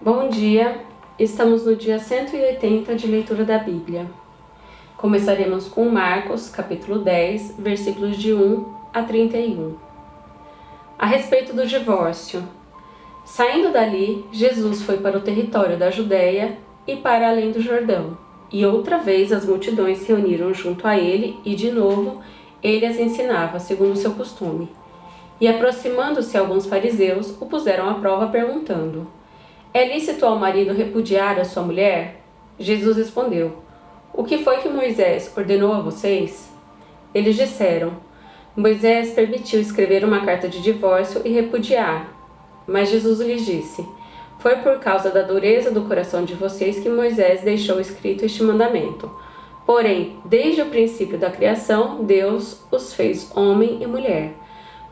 Bom dia, estamos no dia 180 de leitura da Bíblia. Começaremos com Marcos, capítulo 10, versículos de 1 a 31. A respeito do divórcio. Saindo dali, Jesus foi para o território da Judéia e para além do Jordão. E outra vez as multidões se reuniram junto a ele e, de novo, ele as ensinava, segundo o seu costume. E aproximando-se alguns fariseus, o puseram à prova perguntando: é lícito ao marido repudiar a sua mulher? Jesus respondeu: o que foi que Moisés ordenou a vocês? Eles disseram: Moisés permitiu escrever uma carta de divórcio e repudiar. Mas Jesus lhes disse: foi por causa da dureza do coração de vocês que Moisés deixou escrito este mandamento. Porém, desde o princípio da criação, Deus os fez homem e mulher.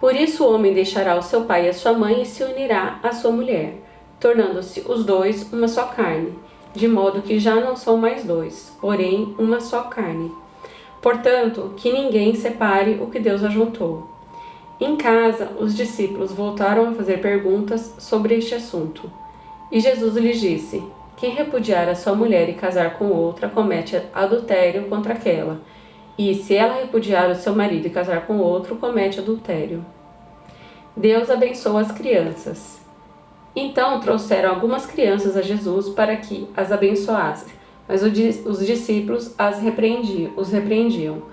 Por isso o homem deixará o seu pai e a sua mãe e se unirá à sua mulher, tornando-se os dois uma só carne, de modo que já não são mais dois, porém uma só carne. Portanto, que ninguém separe o que Deus ajuntou. Em casa, os discípulos voltaram a fazer perguntas sobre este assunto. E Jesus lhes disse: quem repudiar a sua mulher e casar com outra comete adultério contra aquela. E se ela repudiar o seu marido e casar com outro, comete adultério. Deus abençoa as crianças. Então trouxeram algumas crianças a Jesus para que as abençoasse, mas os discípulos os repreendiam.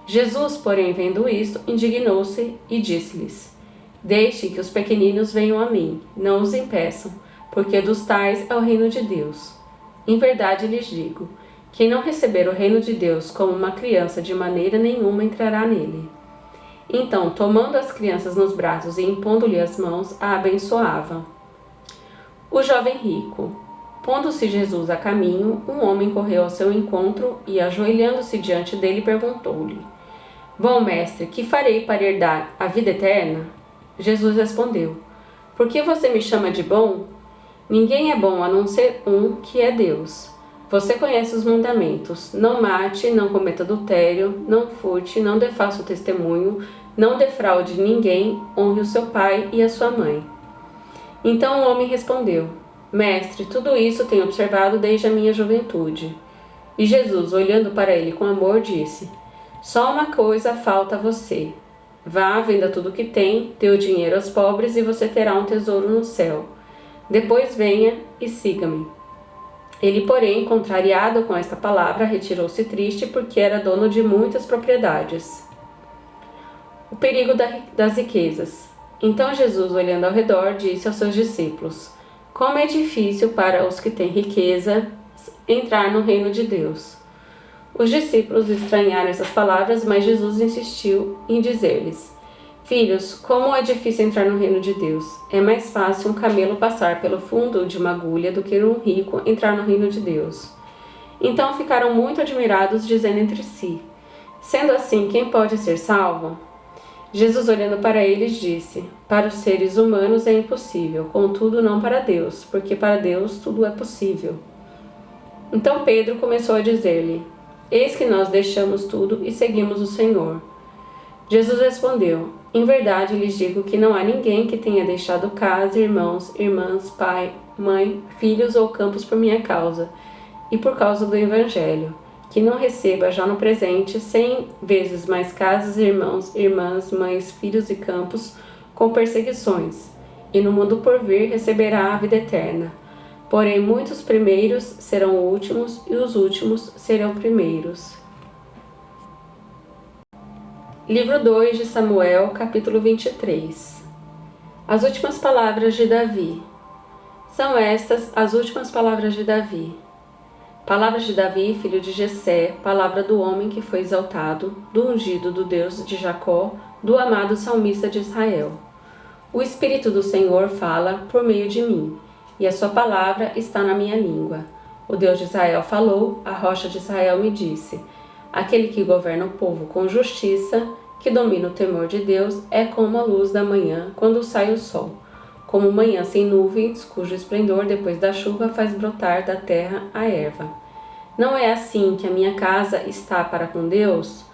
Jesus, porém, vendo isto, indignou-se e disse-lhes: deixe que os pequeninos venham a mim, não os impeçam, porque dos tais é o reino de Deus. Em verdade lhes digo, quem não receber o reino de Deus como uma criança, de maneira nenhuma entrará nele. Então, tomando as crianças nos braços e impondo-lhe as mãos, a abençoava. O jovem rico. Pondo-se Jesus a caminho, um homem correu ao seu encontro e, ajoelhando-se diante dele, perguntou-lhe: bom mestre, que farei para herdar a vida eterna? Jesus respondeu: por que você me chama de bom? Ninguém é bom a não ser um, que é Deus. Você conhece os mandamentos: não mate, não cometa adultério, não furte, não dê falso testemunho, não defraude ninguém, honre o seu pai e a sua mãe. Então o homem respondeu: mestre, tudo isso tenho observado desde a minha juventude. E Jesus, olhando para ele com amor, disse: só uma coisa falta a você. Vá, venda tudo o que tem, dê o dinheiro aos pobres e você terá um tesouro no céu. Depois venha e siga-me. Ele, porém, contrariado com esta palavra, retirou-se triste porque era dono de muitas propriedades. O perigo das riquezas. Então Jesus, olhando ao redor, disse aos seus discípulos: como é difícil para os que têm riqueza entrar no reino de Deus. Os discípulos estranharam essas palavras, mas Jesus insistiu em dizer-lhes: filhos, como é difícil entrar no reino de Deus. É mais fácil um camelo passar pelo fundo de uma agulha do que um rico entrar no reino de Deus. Então ficaram muito admirados, dizendo entre si: sendo assim, quem pode ser salvo? Jesus, olhando para eles, disse: para os seres humanos é impossível, contudo não para Deus, porque para Deus tudo é possível. Então Pedro começou a dizer-lhe: eis que nós deixamos tudo e seguimos o Senhor. Jesus respondeu: em verdade lhes digo que não há ninguém que tenha deixado casa, irmãos, irmãs, pai, mãe, filhos ou campos por minha causa e por causa do Evangelho, que não receba já no presente 100 vezes mais casas, irmãos, irmãs, mães, filhos e campos, com perseguições, e no mundo por vir receberá a vida eterna. Porém, muitos primeiros serão últimos, e os últimos serão primeiros. Livro 2 de Samuel, capítulo 23. As últimas palavras de Davi. São estas as últimas palavras de Davi. Palavras de Davi, filho de Jessé, palavra do homem que foi exaltado, do ungido do Deus de Jacó, do amado salmista de Israel. O Espírito do Senhor fala por meio de mim, e a sua palavra está na minha língua. O Deus de Israel falou, a rocha de Israel me disse: aquele que governa o povo com justiça, que domina o temor de Deus, é como a luz da manhã quando sai o sol, como manhã sem nuvens, cujo esplendor depois da chuva faz brotar da terra a erva. Não é assim que a minha casa está para com Deus?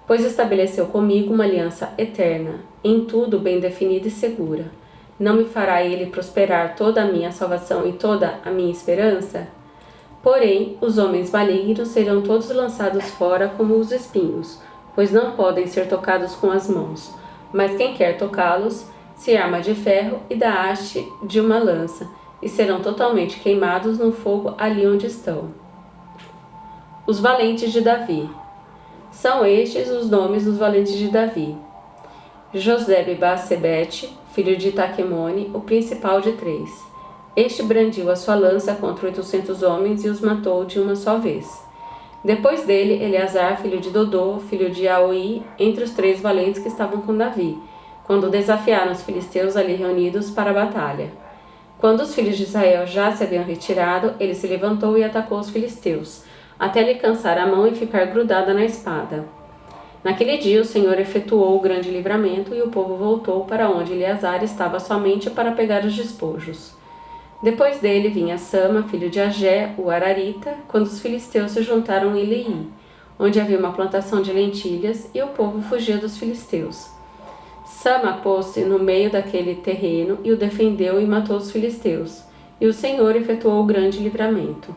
Pois estabeleceu comigo uma aliança eterna, em tudo bem definida e segura. Não me fará ele prosperar toda a minha salvação e toda a minha esperança? Porém, os homens malignos serão todos lançados fora como os espinhos, pois não podem ser tocados com as mãos. Mas quem quer tocá-los, se arma de ferro e da haste de uma lança, e serão totalmente queimados no fogo ali onde estão. Os valentes de Davi. São estes os nomes dos valentes de Davi: Josebe-Basebete, filho de Taquemone, o principal de 3. Este brandiu a sua lança contra 800 homens e os matou de uma só vez. Depois dele, Eleazar, filho de Dodô, filho de Aoi, entre os 3 valentes que estavam com Davi, quando desafiaram os filisteus ali reunidos para a batalha. Quando os filhos de Israel já se haviam retirado, ele se levantou e atacou os filisteus, até lhe cansar a mão e ficar grudada na espada. Naquele dia o Senhor efetuou o grande livramento e o povo voltou para onde Eleazar estava somente para pegar os despojos. Depois dele vinha Sama, filho de Agé, o Ararita, quando os filisteus se juntaram em Elei, onde havia uma plantação de lentilhas, e o povo fugia dos filisteus. Sama pôs-se no meio daquele terreno e o defendeu e matou os filisteus, e o Senhor efetuou o grande livramento.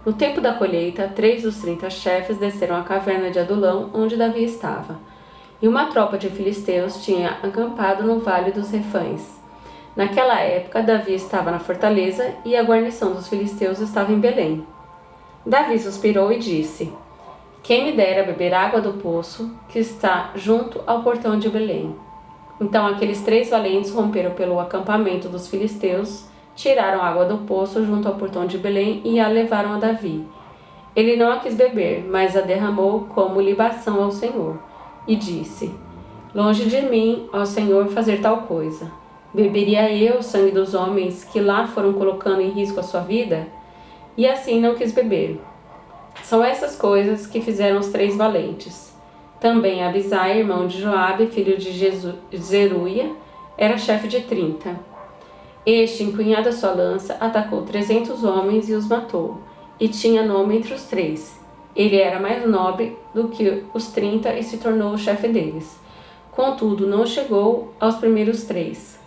No tempo da colheita, 3 dos 30 chefes desceram à caverna de Adulão, onde Davi estava, e uma tropa de filisteus tinha acampado no Vale dos Refães. Naquela época, Davi estava na fortaleza e a guarnição dos filisteus estava em Belém. Davi suspirou e disse: Quem me dera beber água do poço que está junto ao portão de Belém. Então aqueles 3 valentes romperam pelo acampamento dos filisteus, tiraram água do poço junto ao portão de Belém e a levaram a Davi. Ele não a quis beber, mas a derramou como libação ao Senhor, e disse: Longe de mim, ó Senhor, fazer tal coisa. Beberia eu o sangue dos homens que lá foram colocando em risco a sua vida? E assim não quis beber. São essas coisas que fizeram os 3 valentes. Também Abisai, irmão de Joabe, filho de Zeruia, era chefe de 30. Este, empunhando a sua lança, atacou 300 homens e os matou, e tinha nome entre os 3. Ele era mais nobre do que os 30 e se tornou o chefe deles. Contudo, não chegou aos primeiros 3.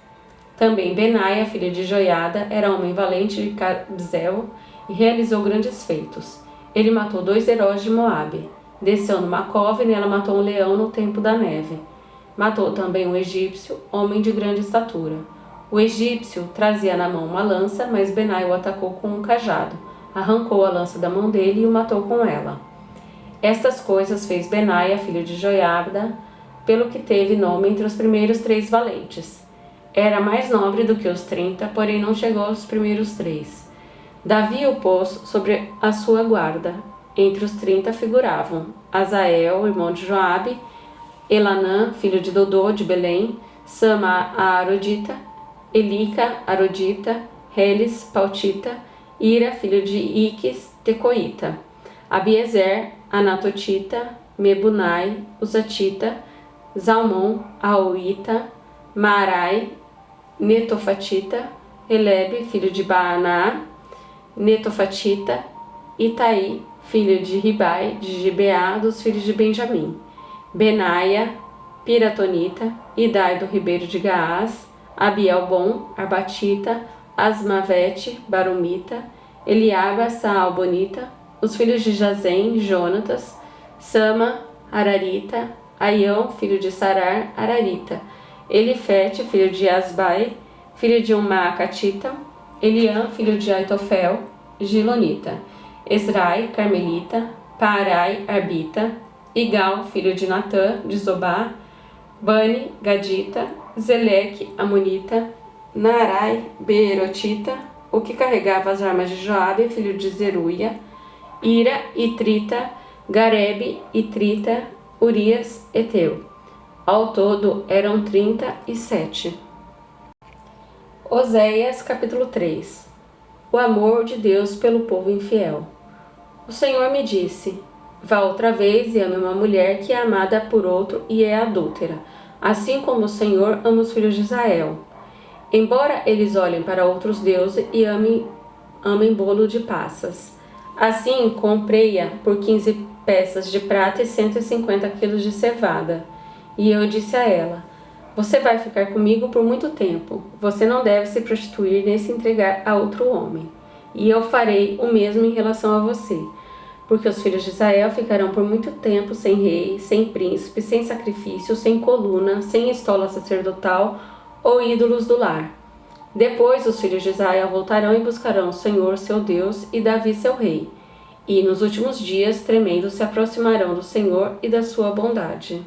Também Benaia, filho de Joiada, era homem valente de Cabzel e realizou grandes feitos. Ele matou 2 heróis de Moabe. Desceu numa cova e nela matou um leão no tempo da neve. Matou também um egípcio, homem de grande estatura. O egípcio trazia na mão uma lança, mas Benaia o atacou com um cajado. Arrancou a lança da mão dele e o matou com ela. Estas coisas fez Benaia, filho de Joiada, pelo que teve nome entre os primeiros 3 valentes. Era mais nobre do que os 30, porém não chegou aos primeiros 3. Davi o pôs sobre a sua guarda. Entre os 30 figuravam Azael, irmão de Joabe, Elanã, filho de Dodô, de Belém, Sama, a Arodita, Elica, Arodita, Reles, Pautita, Ira, filho de Iques, Tecoíta, Abiezer, Anatotita, Mebunai, Uzatita, Zalmon, Aoita, Maarai, Netofatita, Elebe, filho de Baaná, Netofatita, Itai, filho de Ribai, de Gibeá, dos filhos de Benjamim, Benaia, Piratonita, Idai do ribeiro de Gaás, Abielbom, Arbatita, Asmavete, Barumita, Eliaba, Saalbonita, os filhos de Jazem, Jonatas, Sama, Ararita, Aião, filho de Sarar, Ararita, Elifete, filho de Asbai, filho de Maacatita, Eliã, filho de Aitofel, Gilonita, Esrai, Carmelita, Paarai, Arbita, Igal, filho de Natã, de Zobá, Bani, Gadita, Zeleque, Amonita, Naarai, Beerotita, o que carregava as armas de Joabe, filho de Zeruia, Ira, Itrita, Garebe, Itrita, Urias, Eteu. Ao todo eram 37. Oséias, capítulo 3. O amor de Deus pelo povo infiel. O Senhor me disse: vá outra vez e ame uma mulher que é amada por outro e é adúltera, assim como o Senhor ama os filhos de Israel. Embora eles olhem para outros deuses e amem bolo de passas. Assim, comprei-a por 15 peças de prata e 150 quilos de cevada. E eu disse a ela: Você vai ficar comigo por muito tempo. Você não deve se prostituir nem se entregar a outro homem. E eu farei o mesmo em relação a você. Porque os filhos de Israel ficarão por muito tempo sem rei, sem príncipe, sem sacrifício, sem coluna, sem estola sacerdotal ou ídolos do lar. Depois os filhos de Israel voltarão e buscarão o Senhor, seu Deus, e Davi, seu rei. E nos últimos dias, tremendo, se aproximarão do Senhor e da sua bondade.